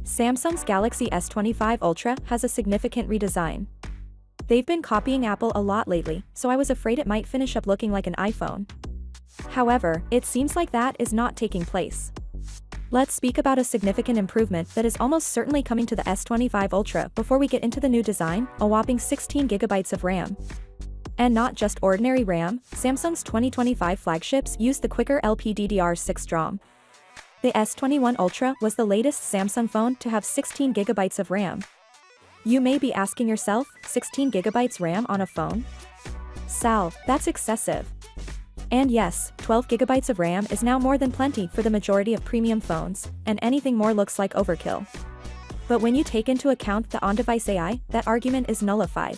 Samsung's Galaxy S25 Ultra has a significant redesign. They've been copying Apple a lot lately, so I was afraid it might finish up looking like an iPhone. However, it seems like that is not taking place. Let's speak about a significant improvement that is almost certainly coming to the S25 Ultra before we get into the new design, a whopping 16GB of RAM. And not just ordinary RAM, Samsung's 2025 flagships use the quicker LPDDR6 DRAM. The S21 Ultra was the latest Samsung phone to have 16GB of RAM. You may be asking yourself, 16GB RAM on a phone? Sal, that's excessive. And yes, 12GB of RAM is now more than plenty for the majority of premium phones, and anything more looks like overkill. But when you take into account the on-device AI, that argument is nullified.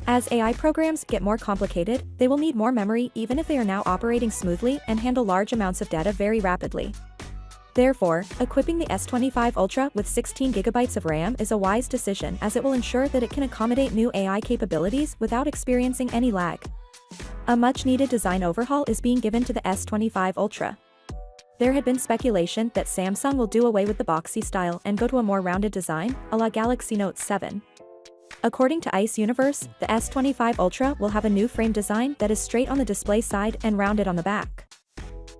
As AI programs get more complicated, they will need more memory even if they are now operating smoothly and handle large amounts of data very rapidly. Therefore, equipping the S25 Ultra with 16GB of RAM is a wise decision as it will ensure that it can accommodate new AI capabilities without experiencing any lag. A much-needed design overhaul is being given to the S25 Ultra. There had been speculation that Samsung will do away with the boxy style and go to a more rounded design, a la Galaxy Note 7. According to Ice Universe, the S25 Ultra will have a new frame design that is straight on the display side and rounded on the back.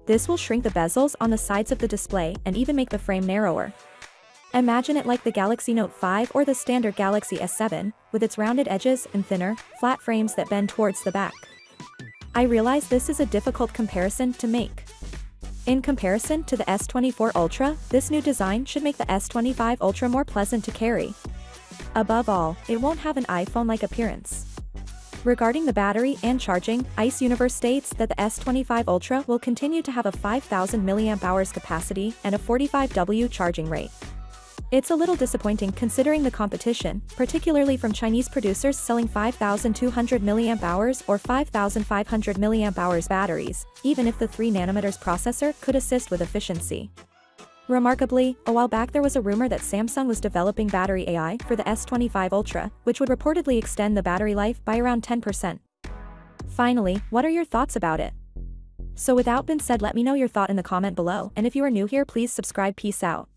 This will shrink the bezels on the sides of the display and even make the frame narrower. Imagine it like the Galaxy Note 5 or the standard Galaxy S7, with its rounded edges and thinner, flat frames that bend towards the back. I realize this is a difficult comparison to make. In comparison to the S24 Ultra, this new design should make the S25 Ultra more pleasant to carry. Above all, it won't have an iPhone-like appearance. Regarding the battery and charging, Ice Universe states that the S25 Ultra will continue to have a 5000 mAh capacity and a 45W charging rate. It's a little disappointing considering the competition, particularly from Chinese producers selling 5200 mAh or 5500 mAh batteries, even if the 3nm processor could assist with efficiency. Remarkably, a while back there was a rumor that Samsung was developing battery AI for the S25 Ultra, which would reportedly extend the battery life by around 10%. Finally, what are your thoughts about it? So without being said, let me know your thought in the comment below, and if you are new here, please subscribe. Peace out.